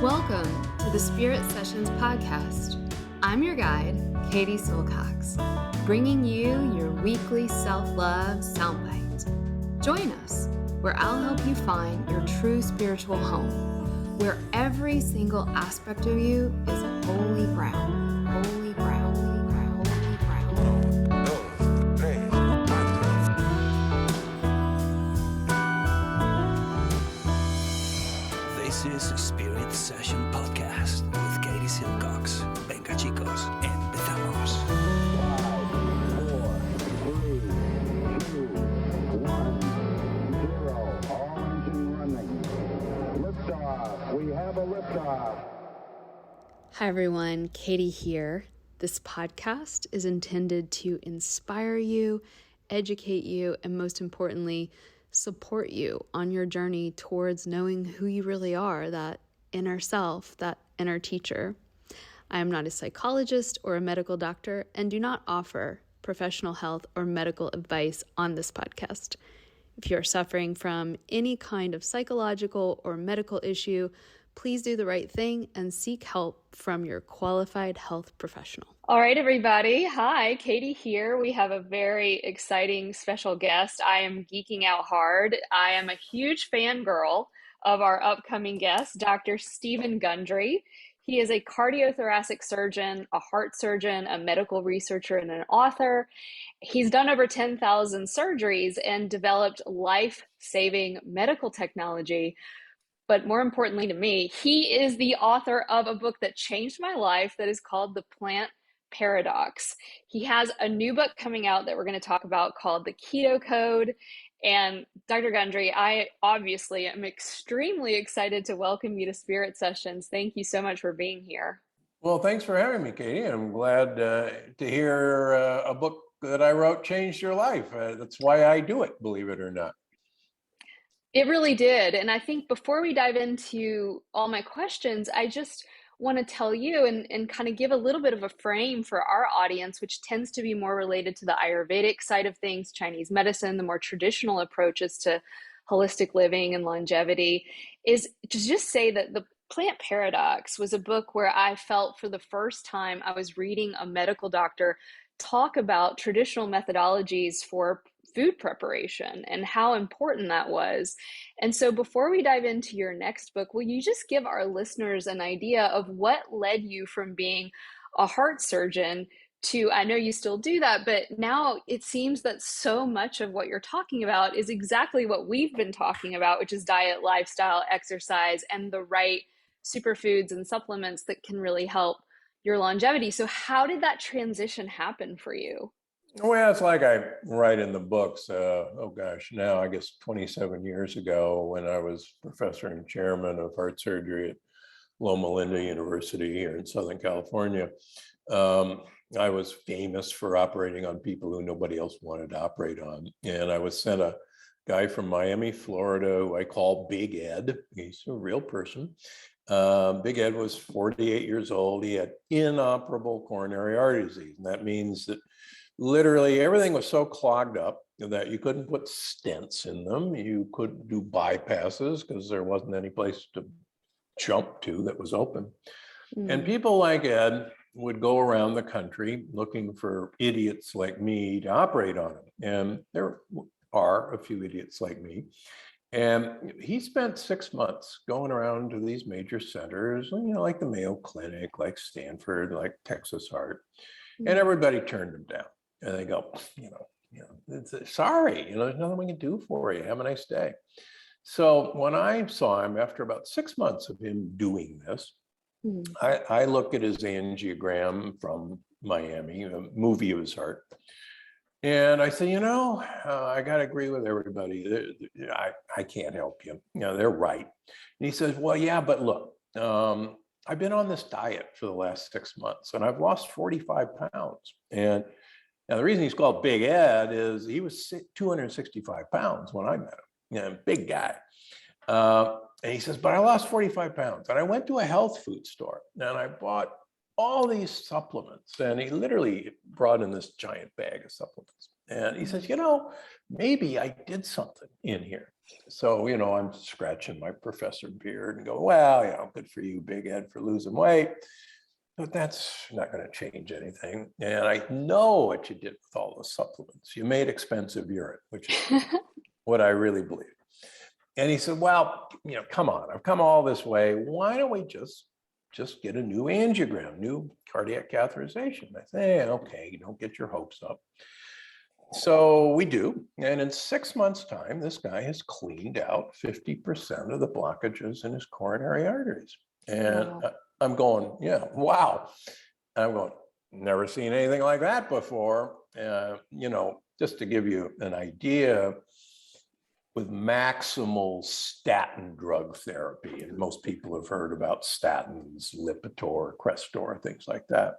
Welcome to the Spirit Sessions podcast. I'm your guide, Katie Silcox, bringing you your weekly self-love soundbite. Join us where I'll help you find your true spiritual home, where every single aspect of you is holy ground, holy ground, holy ground, holy ground. This is Spirit Session Podcast with Katie Silcox. Venga chicos, empezamos. 5, 4, 3, 2, 1, 0. All engine running. Liftoff. We have a liftoff. Hi everyone, Katie here. This podcast is intended to inspire you, educate you, and most importantly, support you on your journey towards knowing who you really are, that inner self, that inner teacher. I am not a psychologist or a medical doctor and do not offer professional health or medical advice on this podcast. If you are suffering from any kind of psychological or medical issue, please do the right thing and seek help from your qualified health professional. All right, everybody. Hi, Katie here. We have a very exciting special guest. I am geeking out hard. I am a huge fangirl of our upcoming guest, Dr. Stephen Gundry. He is a cardiothoracic surgeon, a heart surgeon, a medical researcher, and an author. He's done over 10,000 surgeries and developed life-saving medical technology. But more importantly to me, he is the author of a book that changed my life that is called The Plant Paradox. He has a new book coming out that we're going to talk about called The Keto Code. And Dr. Gundry, I obviously am extremely excited to welcome you to Spirit Sessions. Thank you so much for being here. Well, thanks for having me, Katie. I'm glad to hear a book that I wrote changed your life. That's why I do it, believe it or not. It really did. And I think before we dive into all my questions, I just want to tell you and kind of give a little bit of a frame for our audience, which tends to be more related to the Ayurvedic side of things, Chinese medicine, the more traditional approaches to holistic living and longevity, is to just say that The Plant Paradox was a book where I felt for the first time I was reading a medical doctor talk about traditional methodologies for food preparation and how important that was. And so before we dive into your next book, will you just give our listeners an idea of what led you from being a heart surgeon to, I know you still do that, but now it seems that so much of what you're talking about is exactly what we've been talking about, which is diet, lifestyle, exercise, and the right superfoods and supplements that can really help your longevity. So how did that transition happen for you? Well, it's like I write in the books, now I guess 27 years ago when I was professor and chairman of heart surgery at Loma Linda University here in Southern California. I was famous for operating on people who nobody else wanted to operate on. And I was sent a guy from Miami, Florida, who I call Big Ed. He's a real person. Big Ed was 48 years old. He had inoperable coronary artery disease. And that means that literally everything was so clogged up that you couldn't put stents in them. You couldn't do bypasses because there wasn't any place to jump to that was open. And people like Ed would go around the country looking for idiots like me to operate on him. And there are a few idiots like me. And he spent 6 months going around to these major centers, like the Mayo Clinic, like Stanford, like Texas Heart, and everybody turned him down. And they go, sorry, there's nothing we can do for you. Have a nice day. So when I saw him after about 6 months of him doing this, I looked at his angiogram from Miami, a movie of his heart. And I said, I got to agree with everybody. I can't help you. They're right. And he says, well, yeah, but look, I've been on this diet for the last 6 months and I've lost 45 pounds. And now the reason he's called Big Ed is he was 265 pounds when I met him, big guy. And he says, but I lost 45 pounds. And I went to a health food store and I bought all these supplements. And he literally brought in this giant bag of supplements. And he says, maybe I did something in here. So, I'm scratching my professor beard and go, well, good for you, Big Ed, for losing weight. But that's not going to change anything. And I know what you did with all those supplements. You made expensive urine, which is what I really believe. And he said, well, come on, I've come all this way. Why don't we just get a new angiogram, new cardiac catheterization? I say, okay, don't get your hopes up. So we do. And in 6 months' time, this guy has cleaned out 50% of the blockages in his coronary arteries. And Wow. I'm going, yeah, wow. I'm going, never seen anything like that before. Just to give you an idea, with maximal statin drug therapy, and most people have heard about statins, Lipitor, Crestor, things like that.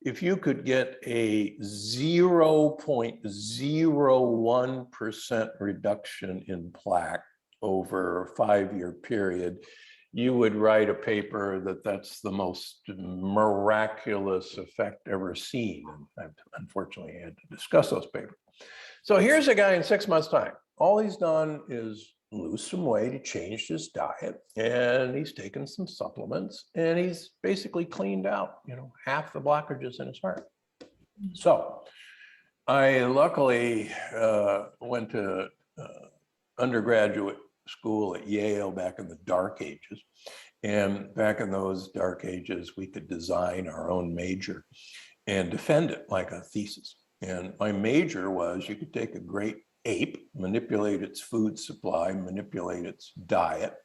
If you could get a 0.01% reduction in plaque over a 5-year period, you would write a paper that's the most miraculous effect ever seen. And I've unfortunately had to discuss those papers. So here's a guy in 6 months' time. All he's done is lose some weight, he changed his diet, and he's taken some supplements, and he's basically cleaned out, half the blockages in his heart. So I luckily went to undergraduate school at Yale back in the dark ages. And back in those dark ages, we could design our own major and defend it like a thesis. And my major was you could take a great ape, manipulate its food supply, manipulate its diet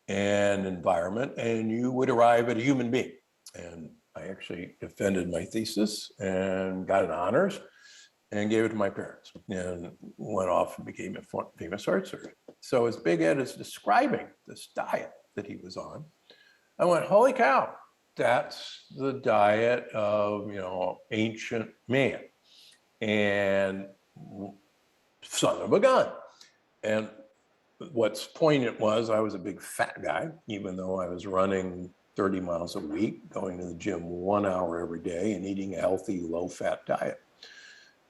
and environment, and you would arrive at a human being. And I actually defended my thesis and got an honors and gave it to my parents and went off and became a famous heart surgeon. So as Big Ed is describing this diet that he was on, I went, holy cow, that's the diet of, ancient man. And son of a gun. And what's poignant was I was a big fat guy, even though I was running 30 miles a week, going to the gym 1 hour every day and eating a healthy, low-fat diet.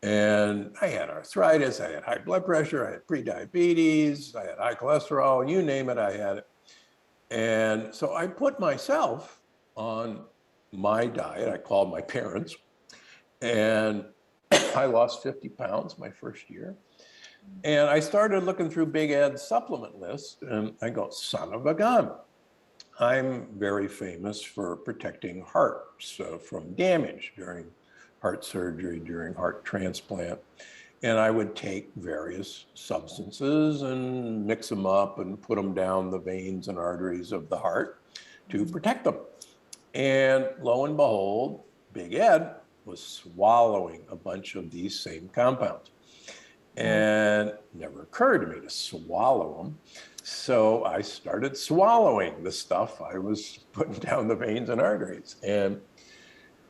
And I had arthritis, I had high blood pressure, I had prediabetes, I had high cholesterol, you name it, I had it. And so I put myself on my diet. I called my parents, and I lost 50 pounds my first year. And I started looking through Big Ed's supplement list, and I go, son of a gun. I'm very famous for protecting hearts from damage during heart surgery, during heart transplant. And I would take various substances and mix them up and put them down the veins and arteries of the heart to protect them. And lo and behold, Big Ed was swallowing a bunch of these same compounds. And it never occurred to me to swallow them. So I started swallowing the stuff I was putting down the veins and arteries. And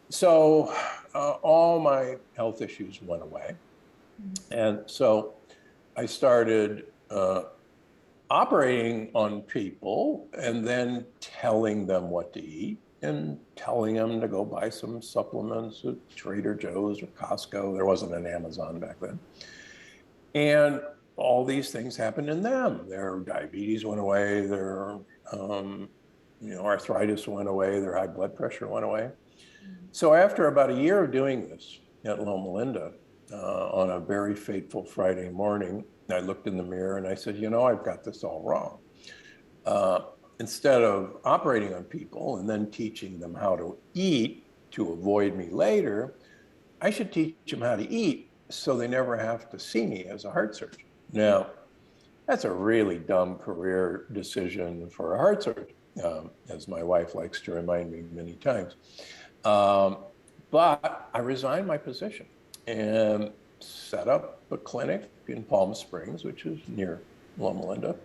so all my health issues went away. And so I started operating on people and then telling them what to eat and telling them to go buy some supplements at Trader Joe's or Costco. There wasn't an Amazon back then. And all these things happened in them. Their diabetes went away, their arthritis went away, their high blood pressure went away. So after about a year of doing this at Loma Linda, on a very fateful Friday morning, I looked in the mirror and I said, I've got this all wrong. Instead of operating on people and then teaching them how to eat to avoid me later, I should teach them how to eat so they never have to see me as a heart surgeon. Now, that's a really dumb career decision for a heart surgeon, as my wife likes to remind me many times. But I resigned my position and set up a clinic in Palm Springs, which is near Loma Linda,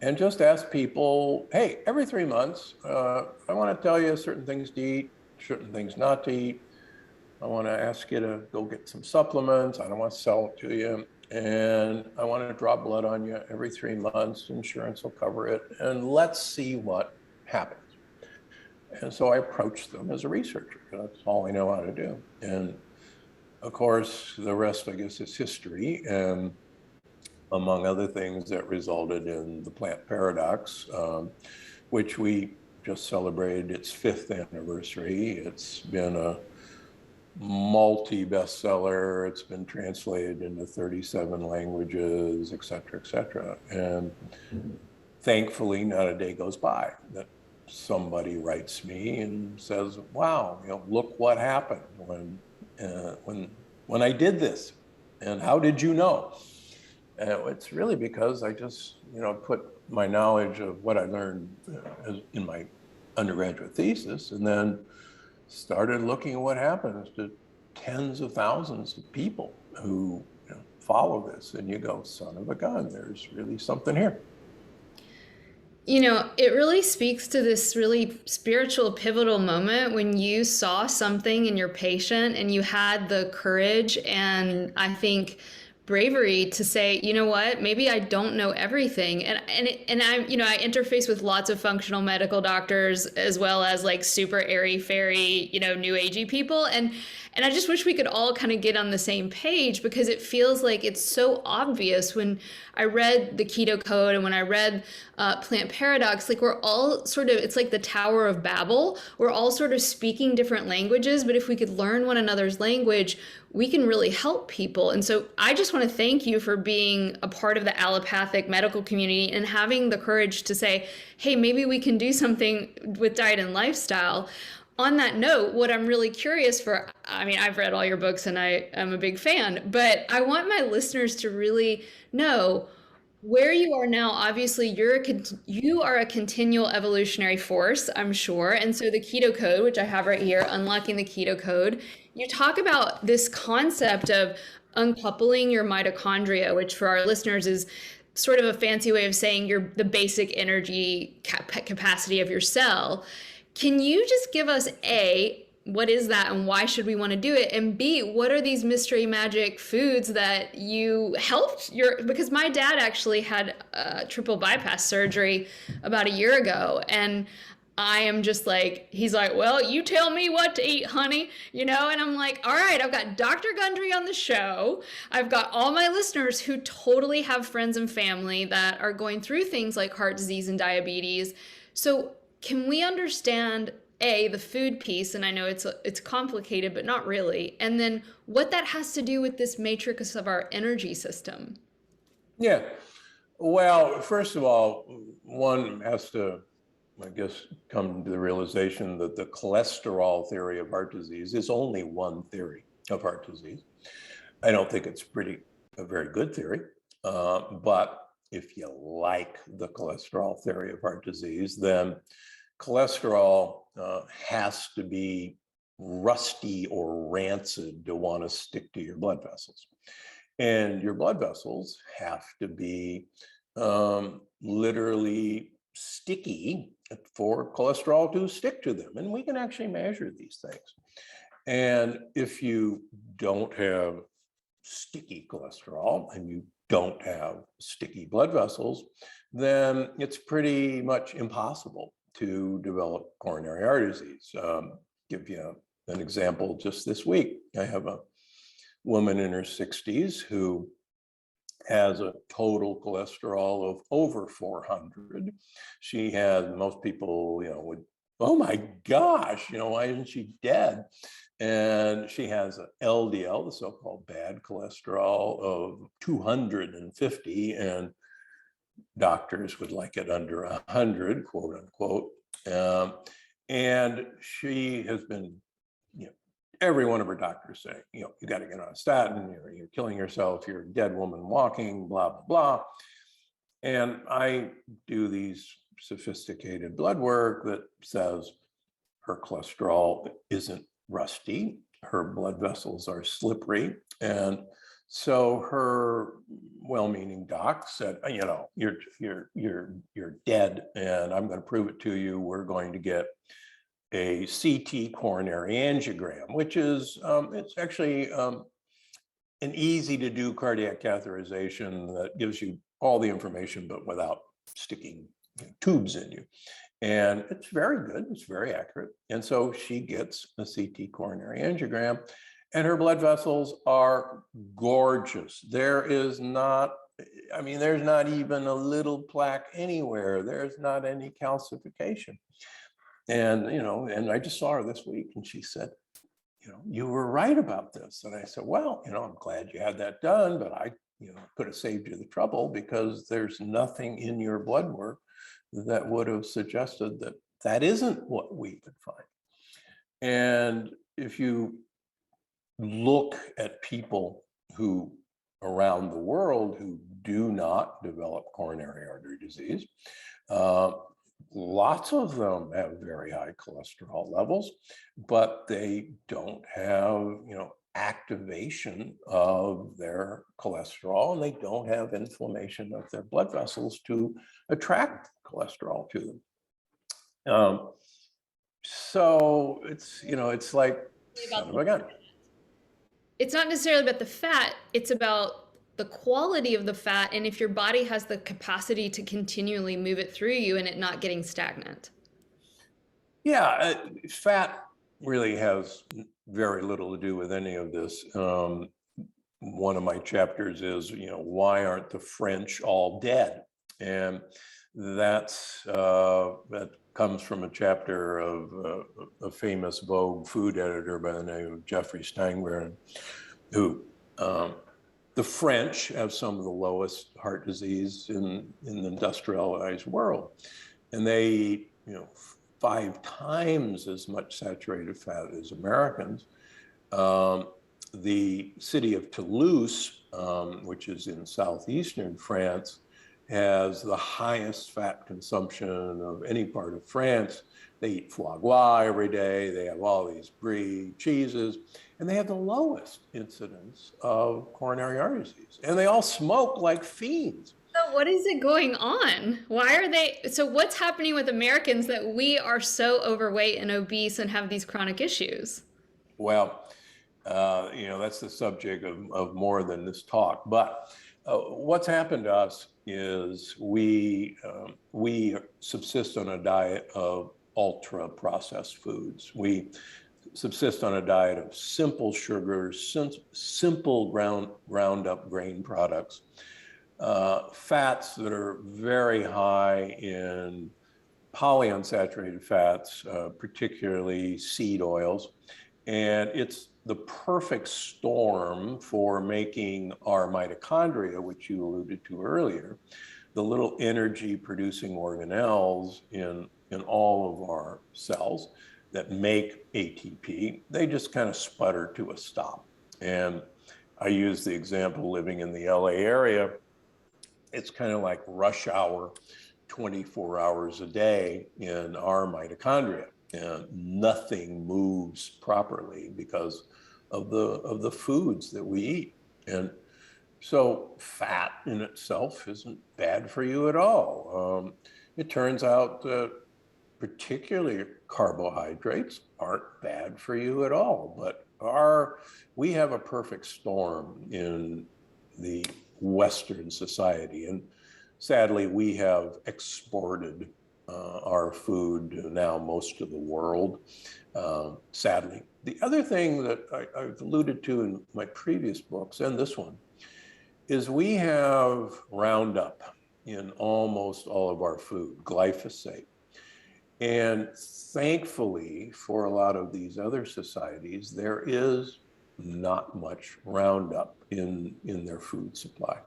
and just asked people, hey, every 3 months, I want to tell you certain things to eat, certain things not to eat. I want to ask you to go get some supplements. I don't want to sell it to you. And I want to draw blood on you every 3 months. Insurance will cover it. And let's see what happens. And so I approached them as a researcher. That's all I know how to do. And of course, the rest, I guess, is history. And among other things, that resulted in the plant paradox, which we just celebrated its 5th anniversary. It's been a multi-bestseller. It's been translated into 37 languages, et cetera, et cetera. And thankfully, not a day goes by that somebody writes me and says, wow, look what happened when I did this, and how did you know? And it's really because I just, put my knowledge of what I learned in my undergraduate thesis, and then started looking at what happens to tens of thousands of people who follow this, and you go, son of a gun, there's really something here. It really speaks to this really spiritual pivotal moment when you saw something in your patient and you had the courage and I think bravery to say, you know what, maybe I don't know everything. And I interface with lots of functional medical doctors as well as like super airy fairy, new agey people. And I just wish we could all kind of get on the same page because it feels like it's so obvious when I read the Keto Code and when I read Plant Paradox, like we're all sort of, it's like the Tower of Babel. We're all sort of speaking different languages, but if we could learn one another's language, we can really help people. And so I just want to thank you for being a part of the allopathic medical community and having the courage to say, hey, maybe we can do something with diet and lifestyle. On that note, what I'm really curious for, I mean, I've read all your books and I am a big fan, but I want my listeners to really know where you are now. Obviously, you are a continual evolutionary force, I'm sure. And so the Keto Code, which I have right here, Unlocking the Keto Code, you talk about this concept of uncoupling your mitochondria, which for our listeners is sort of a fancy way of saying the basic energy capacity of your cell. Can you just give us A, what is that and why should we want to do it? And B, what are these mystery magic foods that you helped because my dad actually had triple bypass surgery about a year ago. And I am just like, he's like, well, you tell me what to eat, honey, and I'm like, all right, I've got Dr. Gundry on the show. I've got all my listeners who totally have friends and family that are going through things like heart disease and diabetes. So can we understand the food piece? And I know it's complicated, but not really. And then what that has to do with this matrix of our energy system. Yeah. Well, first of all, one has to, I guess, come to the realization that the cholesterol theory of heart disease is only one theory of heart disease. I don't think it's a very good theory, but if you like the cholesterol theory of heart disease, then cholesterol has to be rusty or rancid to want to stick to your blood vessels. And your blood vessels have to be literally sticky for cholesterol to stick to them. And we can actually measure these things. And if you don't have sticky cholesterol and you don't have sticky blood vessels, then it's pretty much impossible to develop coronary artery disease. Give you an example just this week. I have a woman in her 60s who has a total cholesterol of over 400. She has, most people, would, oh my gosh, why isn't she dead? And she has an LDL, the so-called bad cholesterol, of 250, and doctors would like it under 100, quote unquote. And she has been, every one of her doctors saying, you got to get on a statin, you're killing yourself, you're a dead woman walking, blah, blah, blah. And I do these sophisticated blood work that says her cholesterol isn't rusty, her blood vessels are slippery. And so her well-meaning doc said, you're dead, and I'm going to prove it to you. We're going to get a CT coronary angiogram, which is it's actually an easy to do cardiac catheterization that gives you all the information, but without sticking tubes in you. And it's very good. It's very accurate. And so she gets a CT coronary angiogram. And her blood vessels are gorgeous. There's not even a little plaque anywhere. There's not any calcification. And, and I just saw her this week and she said, you were right about this. And I said, well, I'm glad you had that done, but I, could have saved you the trouble because there's nothing in your blood work that would have suggested that that isn't what we would find. And if you look at people who around the world who do not develop coronary artery disease, lots of them have very high cholesterol levels, but they don't have, activation of their cholesterol, and they don't have inflammation of their blood vessels to attract cholesterol to them. So it's like son of a gun. It's not necessarily about the fat, it's about the quality of the fat, and if your body has the capacity to continually move it through you and it not getting stagnant. Yeah, fat really has very little to do with any of this. One of my chapters is, why aren't the French all dead? And that comes from a chapter of a famous Vogue food editor by the name of Jeffrey Steinbaron, who the French have some of the lowest heart disease in the industrialized world. And they eat, 5 times as much saturated fat as Americans. The city of Toulouse, which is in southeastern France, has the highest fat consumption of any part of France. They eat foie gras every day. They have all these brie cheeses, and they have the lowest incidence of coronary artery disease. And they all smoke like fiends. So what is it going on? So what's happening with Americans that we are so overweight and obese and have these chronic issues? Well, that's the subject of more than this talk. But what's happened to us is we subsist on a diet of ultra processed foods. We subsist on a diet of simple sugars, simple ground up grain products, fats that are very high in polyunsaturated fats, particularly seed oils. And it's the perfect storm for making our mitochondria, which you alluded to earlier, the little energy producing organelles in all of our cells that make ATP. They just kind of sputter to a stop. And I use the example living in the LA area. It's kind of like rush hour, 24 hours a day in our mitochondria. And nothing moves properly because of the foods that we eat. And so fat in itself isn't bad for you at all. It turns out that particularly carbohydrates aren't bad for you at all, but we have a perfect storm in the Western society. And sadly, we have exported our food now most of the world, sadly. The other thing that I've alluded to in my previous books and this one is we have Roundup in almost all of our food, glyphosate. And thankfully, for a lot of these other societies, there is not much Roundup in their food supply.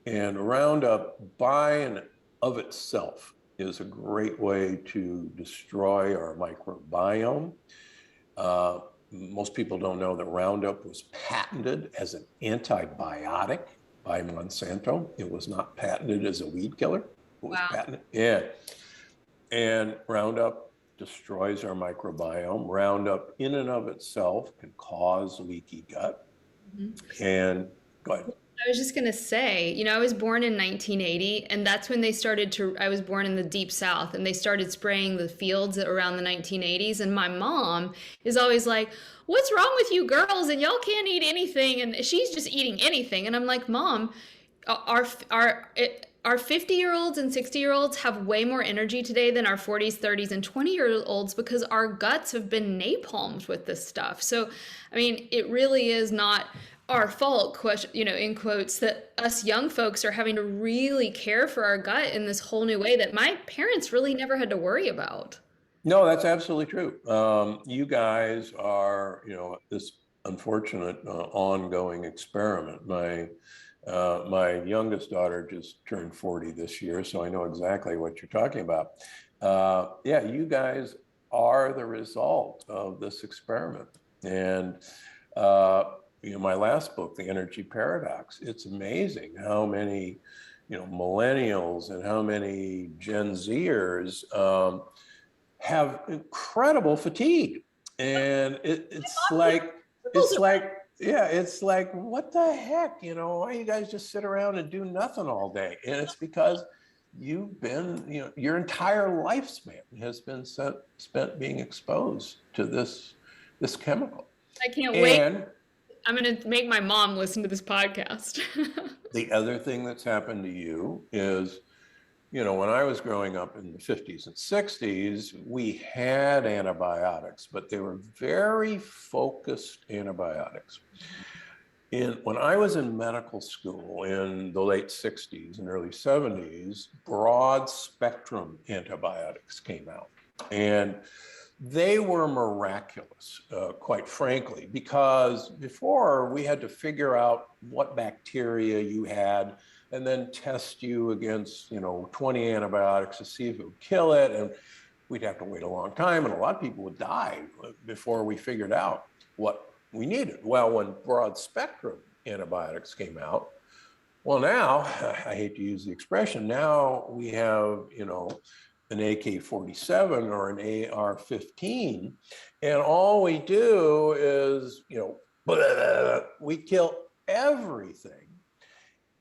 And Roundup by and of itself is a great way to destroy our microbiome. Most people don't know that Roundup was patented as an antibiotic by Monsanto. It was not patented as a weed killer. It was patented. Yeah. And Roundup destroys our microbiome. Roundup in and of itself can cause leaky gut. Mm-hmm. And go ahead. I was just going to say, I was born in 1980, and that's when I was born in the deep South, and they started spraying the fields around the 1980s. And my mom is always like, what's wrong with you girls? And y'all can't eat anything. And she's just eating anything. And I'm like, Mom, our 50-year-olds and 60-year-olds have way more energy today than our 40s, 30s, and 20-year-olds because our guts have been napalmed with this stuff. So, I mean, it really is not our fault, in quotes, that us young folks are having to really care for our gut in this whole new way that my parents really never had to worry about. No, that's absolutely true. You guys are, this unfortunate ongoing experiment. My youngest daughter just turned 40 this year, so I know exactly what you're talking about. Yeah, you guys are the result of this experiment. And my last book, The Energy Paradox, it's amazing how many, millennials and how many Gen Zers have incredible fatigue. And it's like, what the heck, why you guys just sit around and do nothing all day? And it's because you've been, your entire lifespan has been spent being exposed to this chemical. I can't wait. I'm going to make my mom listen to this podcast. The other thing that's happened to you is, when I was growing up in the 50s and 60s, we had antibiotics, but they were very focused antibiotics. When I was in medical school in the late 60s and early 70s, broad spectrum antibiotics came out. And they were miraculous, quite frankly, because before we had to figure out what bacteria you had and then test you against, 20 antibiotics to see if it would kill it. And we'd have to wait a long time. And a lot of people would die before we figured out what we needed. Well, when broad spectrum antibiotics came out, well, now, I hate to use the expression, now we have, an AK-47 or an AR-15, and all we do is, we kill everything.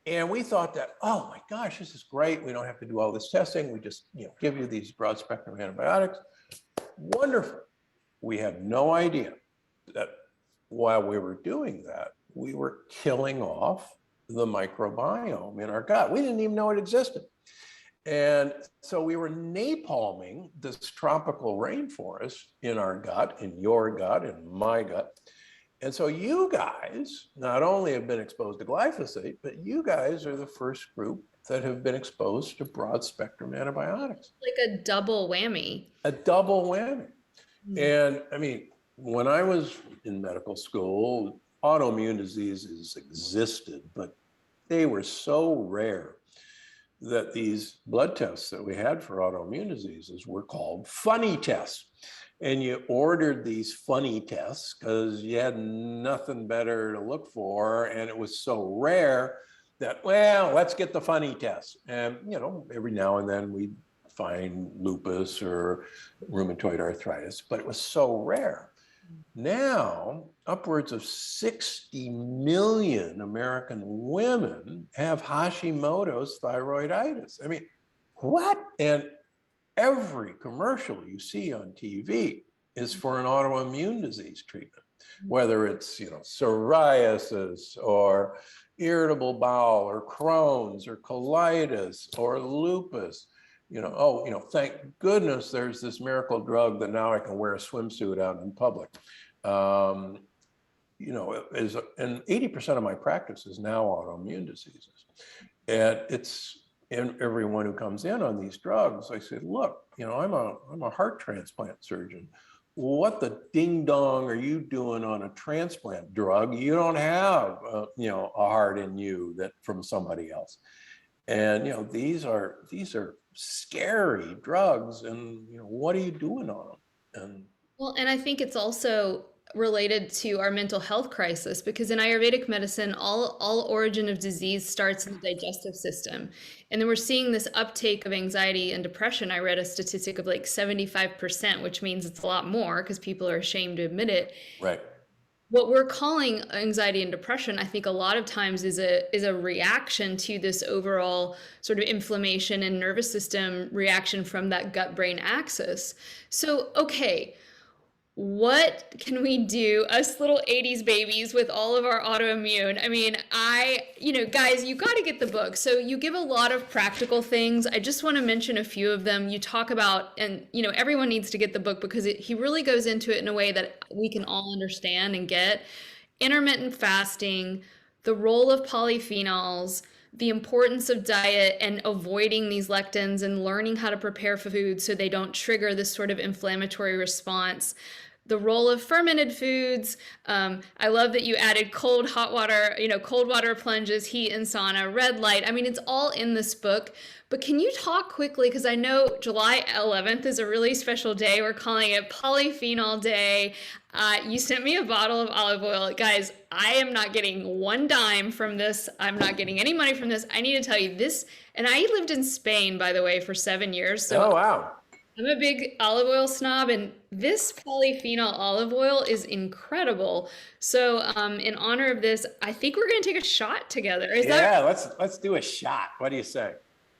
And we thought that, oh my gosh, this is great. We don't have to do all this testing. We just, give you these broad spectrum antibiotics. Wonderful. We had no idea that while we were doing that, we were killing off the microbiome in our gut. We didn't even know it existed. And so we were napalming this tropical rainforest in our gut, in your gut, in my gut. And so you guys not only have been exposed to glyphosate, but you guys are the first group that have been exposed to broad spectrum antibiotics. Like a double whammy. A double whammy. And I mean, when I was in medical school, autoimmune diseases existed, but they were so rare that these blood tests that we had for autoimmune diseases were called funny tests. And you ordered these funny tests because you had nothing better to look for. And it was so rare that, well, let's get the funny test. And, every now and then we'd find lupus or rheumatoid arthritis, but it was so rare. Now, upwards of 60 million American women have Hashimoto's thyroiditis. I mean, what? And every commercial you see on TV is for an autoimmune disease treatment, whether it's, psoriasis or irritable bowel or Crohn's or colitis or lupus. Thank goodness there's this miracle drug that now I can wear a swimsuit out in public. And 80% of my practice is now autoimmune diseases. And it's in everyone who comes in on these drugs, I say, look, I'm a heart transplant surgeon. What the ding dong are you doing on a transplant drug? You don't have, a heart in you that from somebody else. And, these are scary drugs. And, what are you doing on them? And I think it's also related to our mental health crisis, because in Ayurvedic medicine, all origin of disease starts in the digestive system. And then we're seeing this uptake of anxiety and depression. I read a statistic of like 75%, which means it's a lot more because people are ashamed to admit it. Right. What we're calling anxiety and depression, I think a lot of times is a reaction to this overall sort of inflammation and nervous system reaction from that gut-brain axis. So, okay, what can we do, us little 80s babies with all of our autoimmune? I mean, guys, you got to get the book. So you give a lot of practical things. I just want to mention a few of them. You talk about, and everyone needs to get the book because he really goes into it in a way that we can all understand and get. Intermittent fasting, the role of polyphenols, the importance of diet and avoiding these lectins and learning how to prepare food so they don't trigger this sort of inflammatory response. The role of fermented foods. I love that you added cold, hot water, cold water plunges, heat and sauna, red light. I mean, it's all in this book. But can you talk quickly? Because I know July 11th is a really special day. We're calling it Polyphenol Day. You sent me a bottle of olive oil. Guys, I am not getting one dime from this. I'm not getting any money from this. I need to tell you this. And I lived in Spain, by the way, for 7 years. So Oh, wow. I'm a big olive oil snob, and this polyphenol olive oil is incredible. So, in honor of this, I think we're going to take a shot together. Is Yeah, that let's do a shot. What do you say?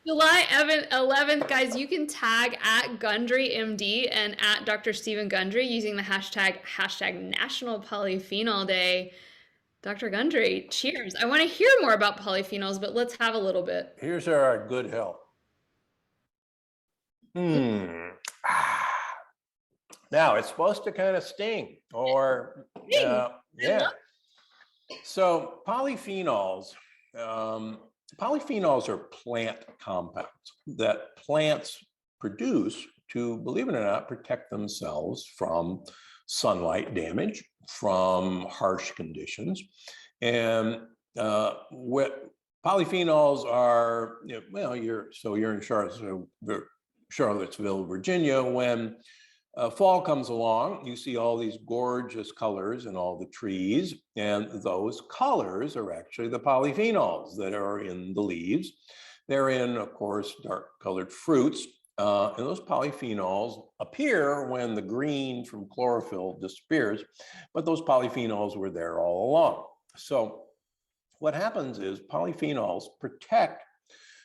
July 11th, guys? You can tag at Gundry MD and at Dr. Stephen Gundry using the hashtag National Polyphenol Day. Dr. Gundry, cheers. I want to hear more about polyphenols, but let's have a little bit. Here's our good health. Now it's supposed to kind of sting, or yeah. So polyphenols are plant compounds that plants produce to, believe it or not, protect themselves from sunlight damage, from harsh conditions. And what polyphenols are, you're in Charlottesville, Virginia. When fall comes along, you see all these gorgeous colors in all the trees, and those colors are actually the polyphenols that are in the leaves. They're in, of course, dark colored fruits, and those polyphenols appear when the green from chlorophyll disappears, but those polyphenols were there all along. So what happens is polyphenols protect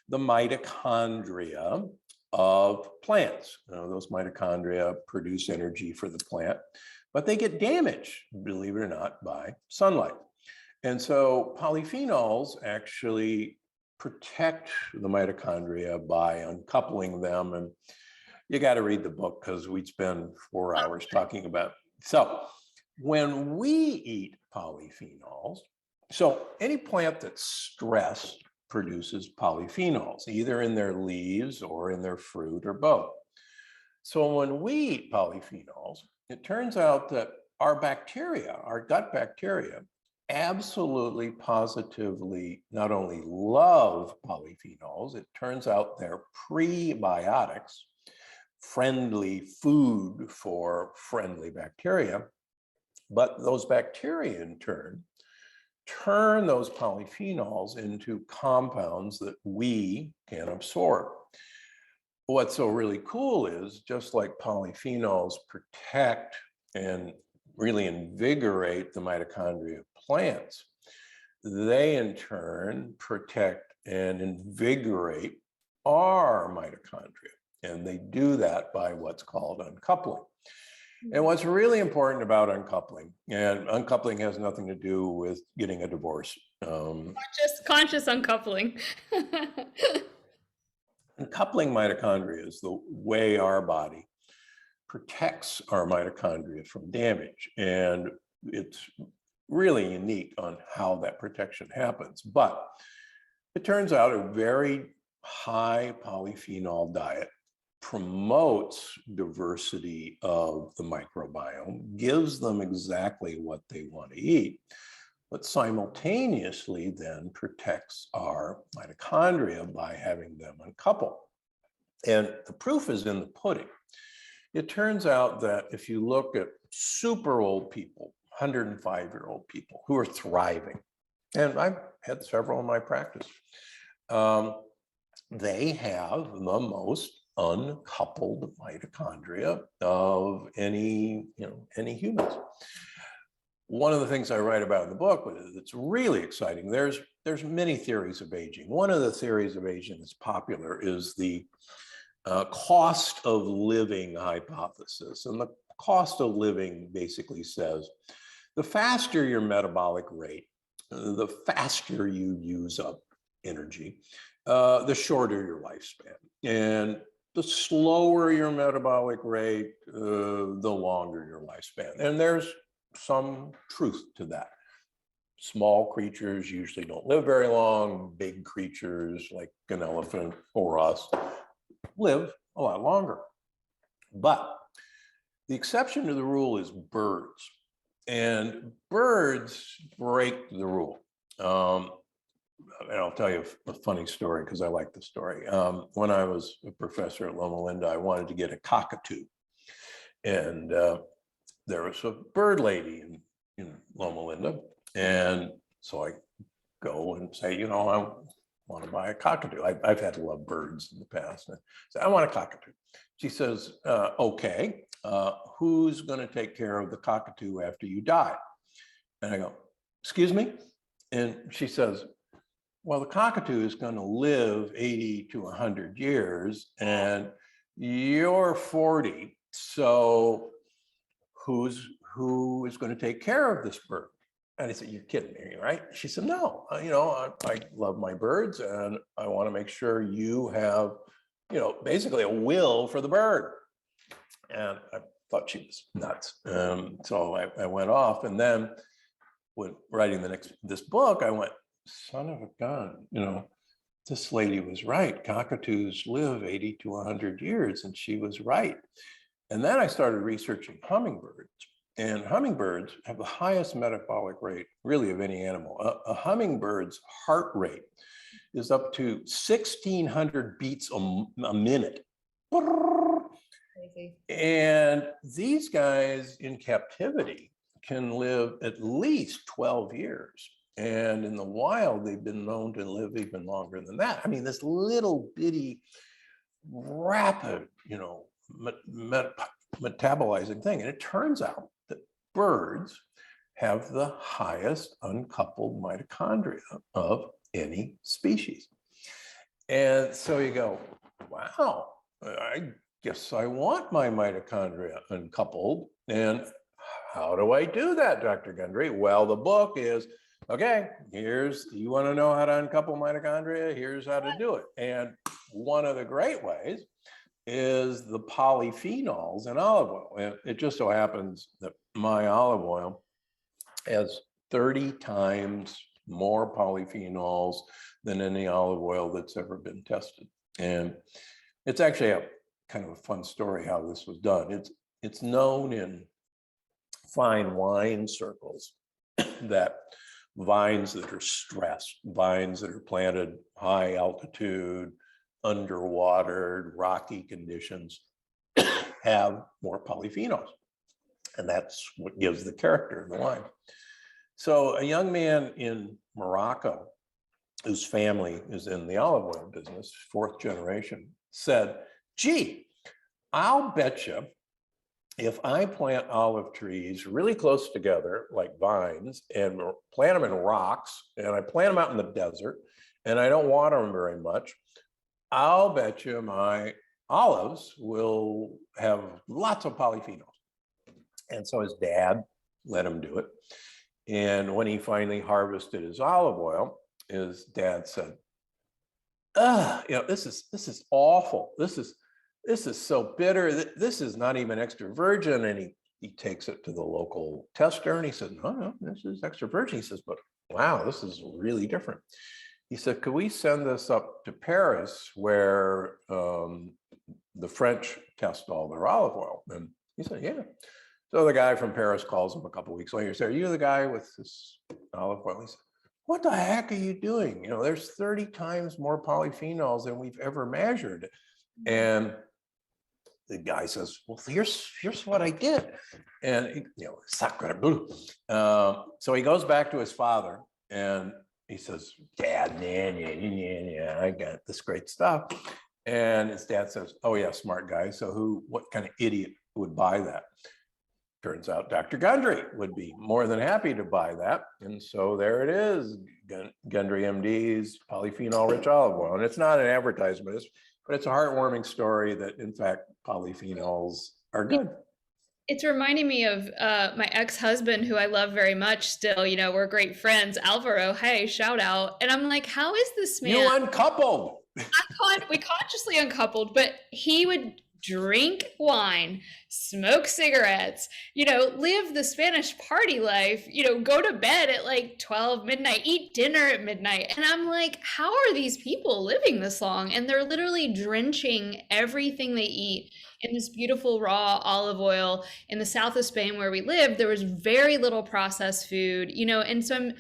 the mitochondria of plants. Those mitochondria produce energy for the plant, but they get damaged, believe it or not, by sunlight. And so polyphenols actually protect the mitochondria by uncoupling them. And you got to read the book because we'd spend 4 hours talking about it. So when we eat polyphenols, so any plant that's stressed produces polyphenols, either in their leaves or in their fruit or both. So when we eat polyphenols, it turns out that our bacteria, our gut bacteria, absolutely positively not only love polyphenols, it turns out they're prebiotics, friendly food for friendly bacteria, but those bacteria in turn those polyphenols into compounds that we can absorb. What's so really cool is, just like polyphenols protect and really invigorate the mitochondria of plants, they in turn protect and invigorate our mitochondria. And they do that by what's called uncoupling. And what's really important about uncoupling, and uncoupling has nothing to do with getting a divorce. Conscious uncoupling. Uncoupling mitochondria is the way our body protects our mitochondria from damage. And it's really unique on how that protection happens. But it turns out a very high polyphenol diet promotes diversity of the microbiome, gives them exactly what they want to eat, but simultaneously then protects our mitochondria by having them uncouple. And the proof is in the pudding. It turns out that if you look at super old people, 105-year-old people who are thriving, and I've had several in my practice, they have the most uncoupled mitochondria of any humans. One of the things I write about in the book that's really exciting, there's many theories of aging. One of the theories of aging that's popular is the cost of living hypothesis. And the cost of living basically says the faster your metabolic rate, the faster you use up energy, the shorter your lifespan. And the slower your metabolic rate, the longer your lifespan. And there's some truth to that. Small creatures usually don't live very long. Big creatures like an elephant or us live a lot longer. But the exception to the rule is birds. And birds break the rule. And I'll tell you a funny story because I like the story. When I was a professor at Loma Linda, I wanted to get a cockatoo. And there was a bird lady in Loma Linda. And so I go and say, you know, I want to buy a cockatoo. I've had to love birds in the past. And I said, I want a cockatoo. She says, okay, who's going to take care of the cockatoo after you die? And I go, excuse me? And she says, well, the cockatoo is going to live 80 to 100 years and you're 40. So who is going to take care of this bird? And I said, you're kidding me, right? She said, no, you know, I love my birds and I want to make sure you have, you know, basically a will for the bird. And I thought she was nuts. So I went off, and then when writing this book, I went, son of a gun, you know, this lady was right. Cockatoos live 80 to 100 years, and she was right. And then I started researching hummingbirds, and hummingbirds have the highest metabolic rate, really, of any animal. A hummingbird's heart rate is up to 1,600 beats a minute. Crazy. And these guys in captivity can live at least 12 years. And in the wild, they've been known to live even longer than that. I mean, this little bitty, rapid, you know, metabolizing thing. And it turns out that birds have the highest uncoupled mitochondria of any species. And so you go, wow, I guess I want my mitochondria uncoupled. And how do I do that, Dr. Gundry? Well, the book is, okay, you want to know how to uncouple mitochondria? Here's how to do it. And one of the great ways is the polyphenols in olive oil. And it just so happens that my olive oil has 30 times more polyphenols than any olive oil that's ever been tested. And it's actually a kind of a fun story how this was done. It's known in fine wine circles that vines that are stressed, vines that are planted high altitude, underwater, rocky conditions, have more polyphenols. And that's what gives the character of the wine. So a young man in Morocco, whose family is in the olive oil business, 4th generation, said, gee, I'll bet you if I plant olive trees really close together, like vines, and plant them in rocks, and I plant them out in the desert, and I don't water them very much, I'll bet you my olives will have lots of polyphenols. And so his dad let him do it. And when he finally harvested his olive oil, his dad said, you know, this is awful. This is so bitter. This is not even extra virgin. And he takes it to the local tester and he said, no, this is extra virgin. He says, but wow, this is really different. He said, could we send this up to Paris where the French test all their olive oil? And he said, yeah. So the guy from Paris calls him a couple of weeks later. He said, are you the guy with this olive oil? He said, what the heck are you doing? You know, there's 30 times more polyphenols than we've ever measured. And the guy says, well, here's what I did. And, you know, sacre bleu. So he goes back to his father and he says, Dad, I got this great stuff. And his dad says, oh yeah, smart guy. So what kind of idiot would buy that? Turns out Dr. Gundry would be more than happy to buy that. And so there it is, Gundry MD's polyphenol-rich olive oil. And it's not an advertisement, but it's a heartwarming story that, in fact, polyphenols are good. It's reminding me of my ex-husband, who I love very much still. We're great friends. Alvaro, hey, shout out. And I'm like, how is this man? You uncoupled. We consciously uncoupled, but he would drink wine, smoke cigarettes, live the Spanish party life, go to bed at like 12 midnight, eat dinner at midnight. And I'm like, how are these people living this long? And they're literally drenching everything they eat in this beautiful raw olive oil. In the south of Spain where we lived, there was very little processed food, and so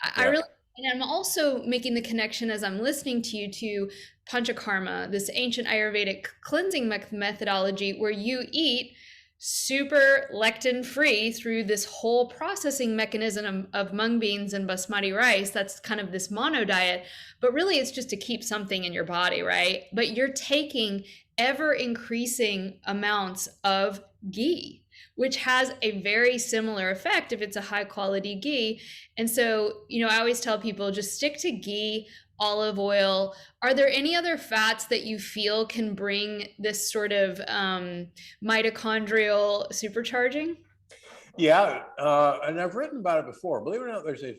I Yeah. really, and I'm also making the connection as I'm listening to you to panchakarma, this ancient Ayurvedic cleansing methodology where you eat super lectin free through this whole processing mechanism of mung beans and basmati rice. That's kind of this mono diet, but really it's just to keep something in your body, right? But you're taking ever increasing amounts of ghee, which has a very similar effect if it's a high quality ghee. And so, I always tell people just stick to ghee, olive oil. Are there any other fats that you feel can bring this sort of mitochondrial supercharging? Yeah, and I've written about it before. Believe it or not, there's a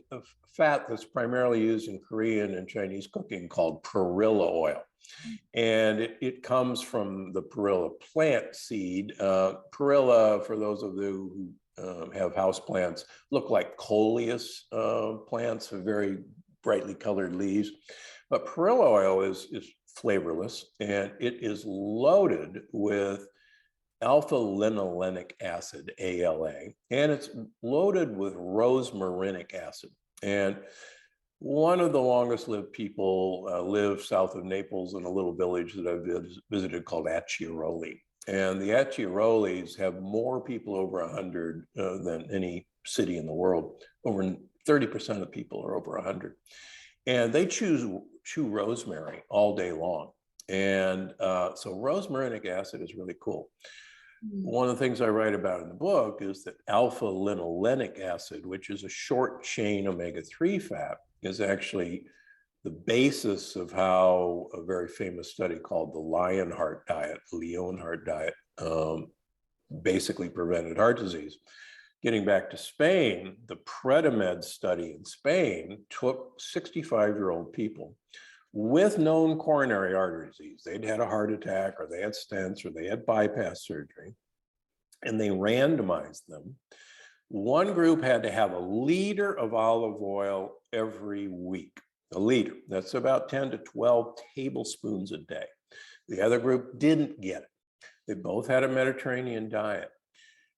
fat that's primarily used in Korean and Chinese cooking called perilla oil. And it comes from the perilla plant seed. Perilla, for those of you who have house plants, look like coleus plants with very brightly colored leaves. But perilla oil is flavorless, and it is loaded with alpha linolenic acid, ALA, and it's loaded with rosmarinic acid. And one of the longest lived people live south of Naples in a little village that I've visited called Acciaroli. And the Acciarolis have more people over 100 than any city in the world. Over 30% of people are over 100. And they chew rosemary all day long. And so rosmarinic acid is really cool. One of the things I write about in the book is that alpha linolenic acid, which is a short chain omega-3 fat, is actually the basis of how a very famous study called the Leonhardt diet, basically prevented heart disease. Getting back to Spain, the Predimed study in Spain took 65-year-old people with known coronary artery disease. They'd had a heart attack, or they had stents, or they had bypass surgery, and they randomized them. One group had to have a liter of olive oil every week. A liter, that's about 10 to 12 tablespoons a day. The other group didn't get it. They both had a Mediterranean diet.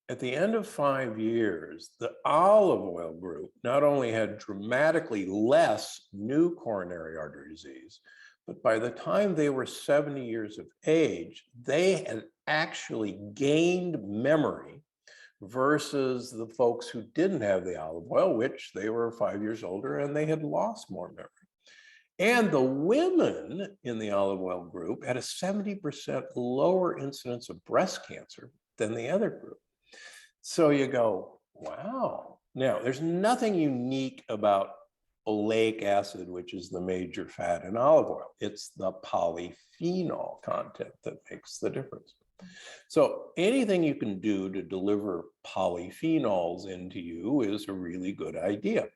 At the end of 5 years, the olive oil group not only had dramatically less new coronary artery disease, but by the time they were 70 years of age, they had actually gained memory versus the folks who didn't have the olive oil, which they were 5 years older and they had lost more memory. And the women in the olive oil group had a 70% lower incidence of breast cancer than the other group. So you go, wow. Now, there's nothing unique about oleic acid, which is the major fat in olive oil. It's the polyphenol content that makes the difference. So anything you can do to deliver polyphenols into you is a really good idea.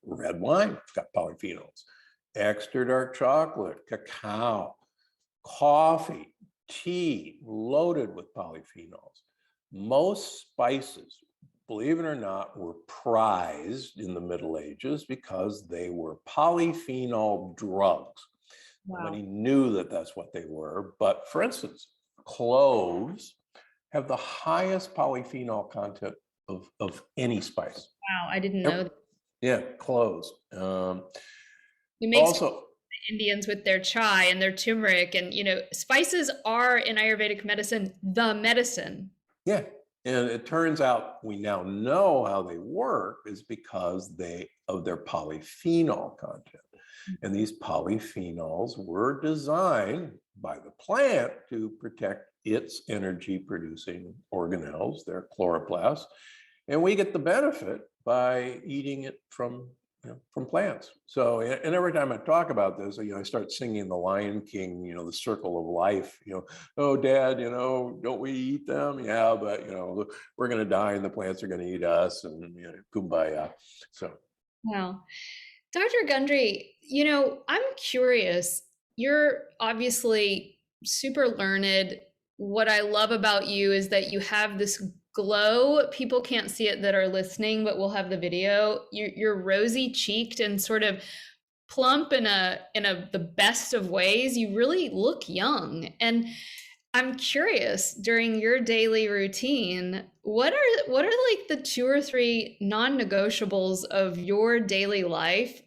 Red wine, it's got polyphenols. Extra dark chocolate, cacao, coffee, tea, loaded with polyphenols. Most spices, believe it or not, were prized in the Middle Ages because they were polyphenol drugs. Wow. Nobody knew that that's what they were. But for instance, cloves have the highest polyphenol content of any spice. Wow, I didn't know that. Yeah, cloves. It makes also the Indians with their chai and their turmeric, and spices are in Ayurvedic medicine the medicine. Yeah, and it turns out we now know how they work is because of their polyphenol content. And these polyphenols were designed by the plant to protect its energy producing organelles, their chloroplasts. And we get the benefit by eating it from from plants. So, and every time I talk about this, I start singing the Lion King, the circle of life, oh, Dad, don't we eat them? Yeah, but, we're going to die and the plants are going to eat us, and, kumbaya. So. Wow. Dr. Gundry, I'm curious. You're obviously super learned. What I love about you is that you have this glow. People can't see it that are listening, but we'll have the video. You're rosy cheeked and sort of plump in the best of ways. You really look young. And I'm curious, during your daily routine, what are like the 2 or 3 non-negotiables of your daily life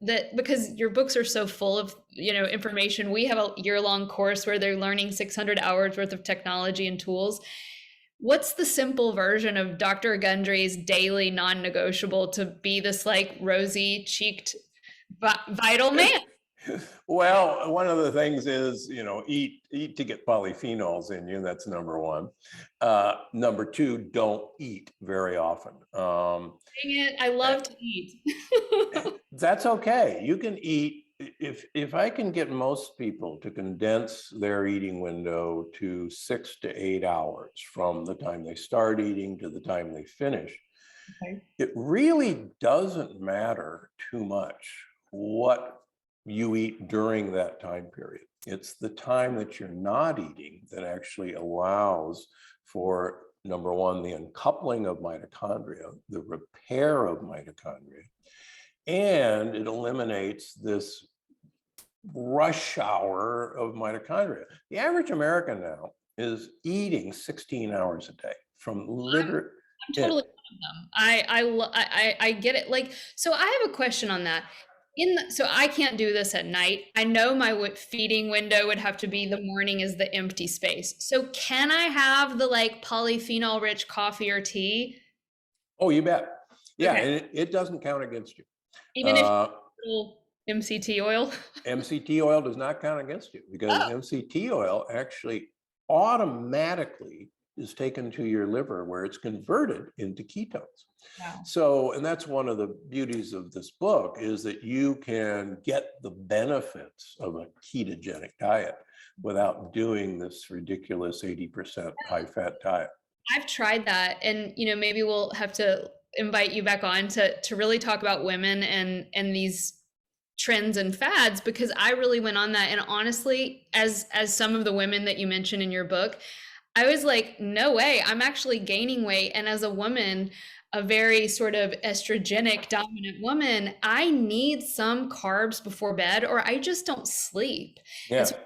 that because your books are so full of, information. We have a year-long course where they're learning 600 hours worth of technology and tools. What's the simple version of Dr. Gundry's daily non-negotiable to be this like rosy cheeked vital man? Well, one of the things is, eat to get polyphenols in you. That's number one. Number two, don't eat very often. Dang it, I love to eat. That's okay. You can eat. If I can get most people to condense their eating window to 6 to 8 hours from the time they start eating to the time they finish, Okay. it really doesn't matter too much what you eat during that time period. It's the time that you're not eating that actually allows for, number one, the uncoupling of mitochondria, the repair of mitochondria, and it eliminates this rush hour of mitochondria. The average American now is eating 16 hours a day from literally. I'm totally one of them. I get it. Like, so I have a question on that. So I can't do this at night. I know my feeding window would have to be the morning is the empty space. So can I have the like polyphenol rich coffee or tea? Oh, you bet. Yeah, Okay. and it doesn't count against you. Even if little MCT oil? MCT oil does not count against you, because MCT oil actually automatically is taken to your liver where it's converted into ketones. Wow. So, and that's one of the beauties of this book, is that you can get the benefits of a ketogenic diet without doing this ridiculous 80% high fat diet. I've tried that, and maybe we'll have to invite you back on to really talk about women and these trends and fads, because I really went on that. And honestly, as some of the women that you mentioned in your book, I was like, no way, I'm actually gaining weight. And as a woman, a very sort of estrogenic dominant woman, I need some carbs before bed or I just don't sleep. Yeah. And so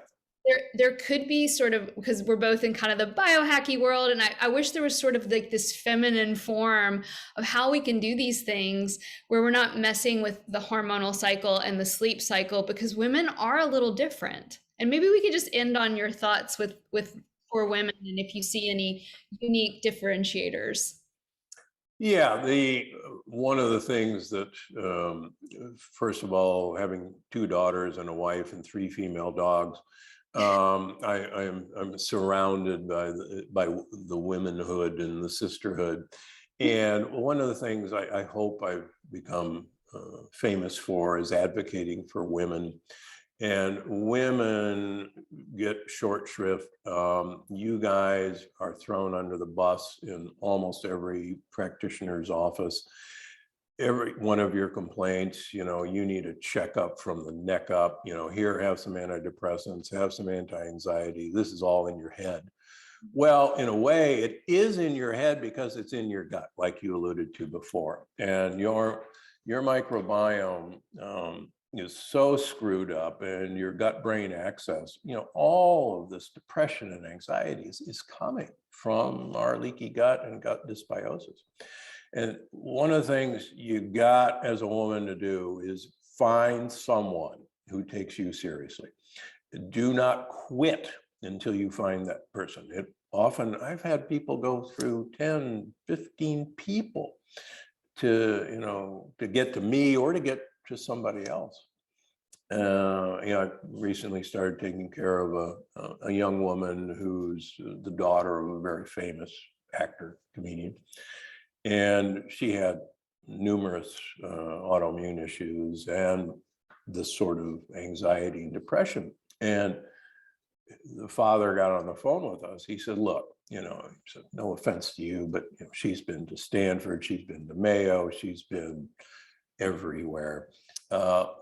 there could be sort of, because we're both in kind of the biohacky world, and I wish there was sort of like this feminine form of how we can do these things where we're not messing with the hormonal cycle and the sleep cycle, because women are a little different. And maybe we could just end on your thoughts with for women, and if you see any unique differentiators. Yeah, one of the things that, first of all, having 2 daughters and a wife and 3 female dogs, I'm surrounded by the womenhood and the sisterhood. And one of the things I hope I've become famous for is advocating for women. And women get short shrift. You guys are thrown under the bus in almost every practitioner's office. Every one of your complaints, you need a checkup from the neck up, here, have some antidepressants, have some anti-anxiety. This is all in your head. Well, in a way, it is in your head because it's in your gut, like you alluded to before. And your microbiome is so screwed up, and your gut-brain axis, all of this depression and anxiety is coming from our leaky gut and gut dysbiosis. And one of the things you got as a woman to do is find someone who takes you seriously. Do not quit until you find that person. Often I've had people go through 10, 15 people to get to me or to get to somebody else. I recently started taking care of a young woman who's the daughter of a very famous actor, comedian. And she had numerous autoimmune issues and this sort of anxiety and depression. And the father got on the phone with us. He said, look, he said, no offense to you, but she's been to Stanford, she's been to Mayo, she's been everywhere.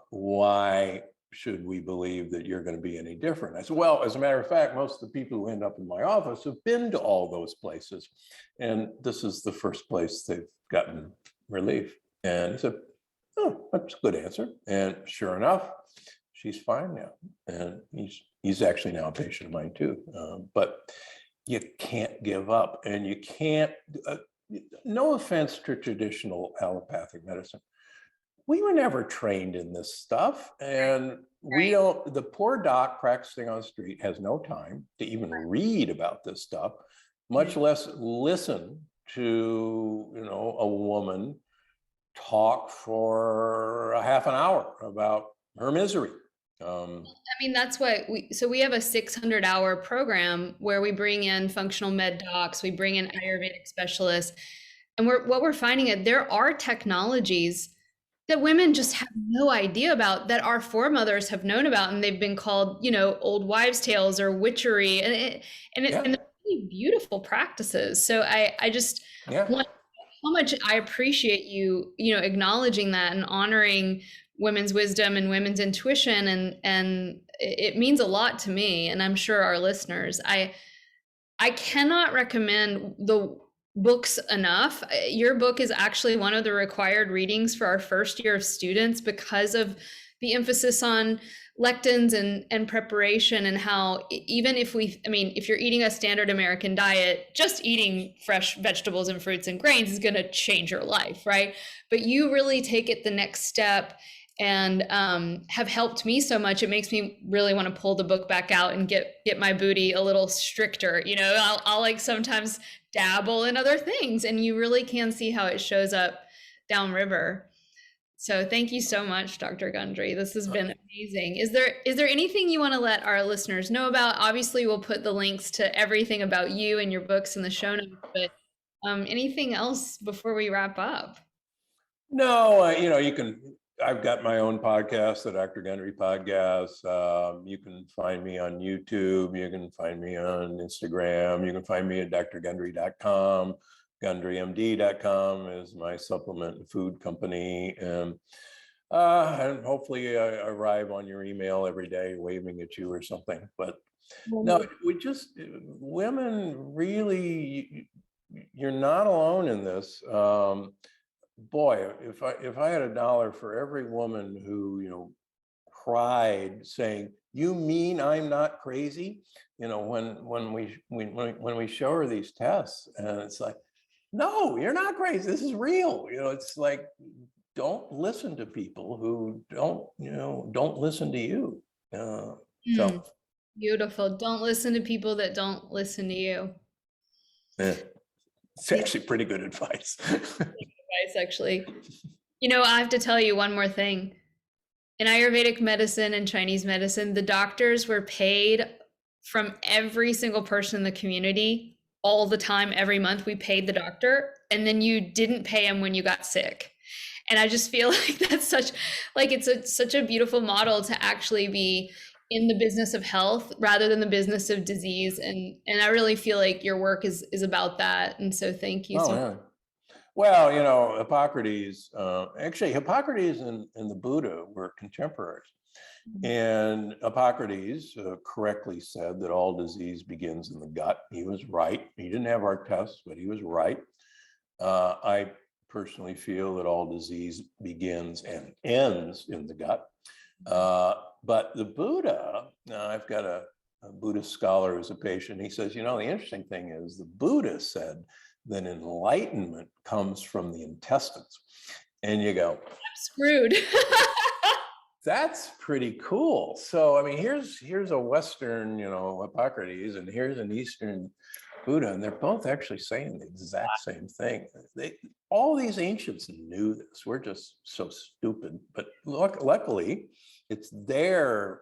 Why should we believe that you're going to be any different? I said, well, as a matter of fact, most of the people who end up in my office have been to all those places. And this is the first place they've gotten relief. And he said, oh, that's a good answer. And sure enough, she's fine now. And he's actually now a patient of mine too. But you can't give up, and you can't, no offense to traditional allopathic medicine. We were never trained in this stuff, and the poor doc practicing on the street has no time to even read about this stuff, much less listen to, a woman talk for a half an hour about her misery. That's what we have a 600-hour program where we bring in functional med docs, we bring in Ayurvedic specialists, and what we're finding is there are technologies that women just have no idea about, that our foremothers have known about, and they've been called, old wives' tales or witchery, and they're really beautiful practices. So I just want how much I appreciate you, acknowledging that and honoring women's wisdom and women's intuition, and it means a lot to me, and I'm sure our listeners. I cannot recommend the books enough. Your book is actually one of the required readings for our first year of students because of the emphasis on lectins and preparation, and how even if you're eating a standard American diet, just eating fresh vegetables and fruits and grains is going to change your life, right? But you really take it the next step and have helped me so much. It makes me really want to pull the book back out and get my booty a little stricter. I'll like sometimes dabble in other things, and you really can see how it shows up downriver. So thank you so much, Dr. Gundry. This has been amazing. Is there anything you want to let our listeners know about? Obviously, we'll put the links to everything about you and your books in the show notes, but anything else before we wrap up? No, you can. I've got my own podcast, the Dr. Gundry podcast. You can find me on YouTube. You can find me on Instagram. You can find me at drgundry.com. GundryMD.com is my supplement and food company. And hopefully I arrive on your email every day waving at you or something. But no, women really, you're not alone in this. Boy, if I had $1 for every woman who, cried saying, "You mean I'm not crazy?" When we show her these tests, and it's like, no, you're not crazy. This is real. It's like, don't listen to people who don't listen to you. So beautiful. Don't listen to people that don't listen to you. It's actually pretty good advice. Actually. I have to tell you one more thing. In Ayurvedic medicine and Chinese medicine, the doctors were paid from every single person in the community all the time. Every month we paid the doctor, and then you didn't pay him when you got sick. And I just feel like that's such a beautiful model to actually be in the business of health rather than the business of disease. And I really feel like your work is about that. And so thank you so much. Well, Hippocrates, Hippocrates and the Buddha were contemporaries. And Hippocrates correctly said that all disease begins in the gut. He was right. He didn't have our tests, but he was right. I personally feel that all disease begins and ends in the gut. But the Buddha, I've got a Buddhist scholar who's a patient. He says, the interesting thing is the Buddha said that enlightenment comes from the intestines. And you go, I'm screwed. That's pretty cool. So, here's a Western, Hippocrates, and here's an Eastern Buddha, and they're both actually saying the exact same thing. All these ancients knew this. We're just so stupid. But luckily, it's there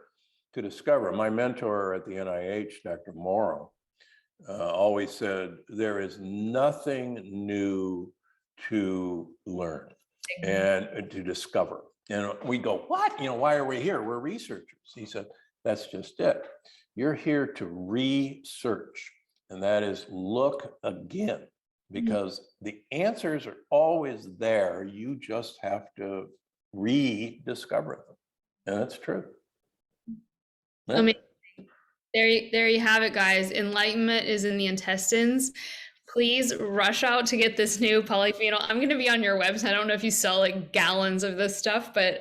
to discover. My mentor at the NIH, Dr. Morrow, always said, there is nothing new to learn. and to discover. And we go, what? Why are we here? We're researchers. He said, that's just it. You're here to research, and that is look again, because the answers are always there. You just have to rediscover them. And that's true. Yeah. I mean, there you have it, guys. Enlightenment is in the intestines. Please rush out to get this new polyphenol. I'm going to be on your website. I don't know if you sell like gallons of this stuff, but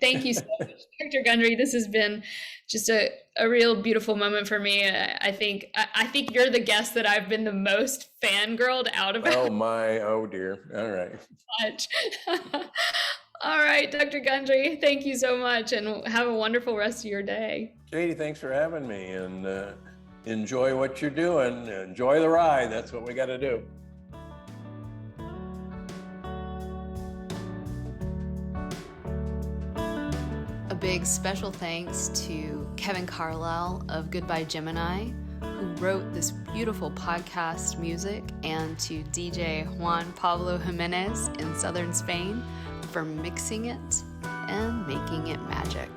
thank you so much, Dr. Gundry. This has been just a real beautiful moment for me. I think you're the guest that I've been the most fangirled out about. Oh dear. All right. All right, Dr. Gundry, thank you so much, and have a wonderful rest of your day. Katie, thanks for having me, and enjoy what you're doing. Enjoy the ride. That's what we got to do. A big special thanks to Kevin Carlisle of Goodbye Gemini, who wrote this beautiful podcast music, and to DJ Juan Pablo Jimenez in southern Spain for mixing it and making it magic.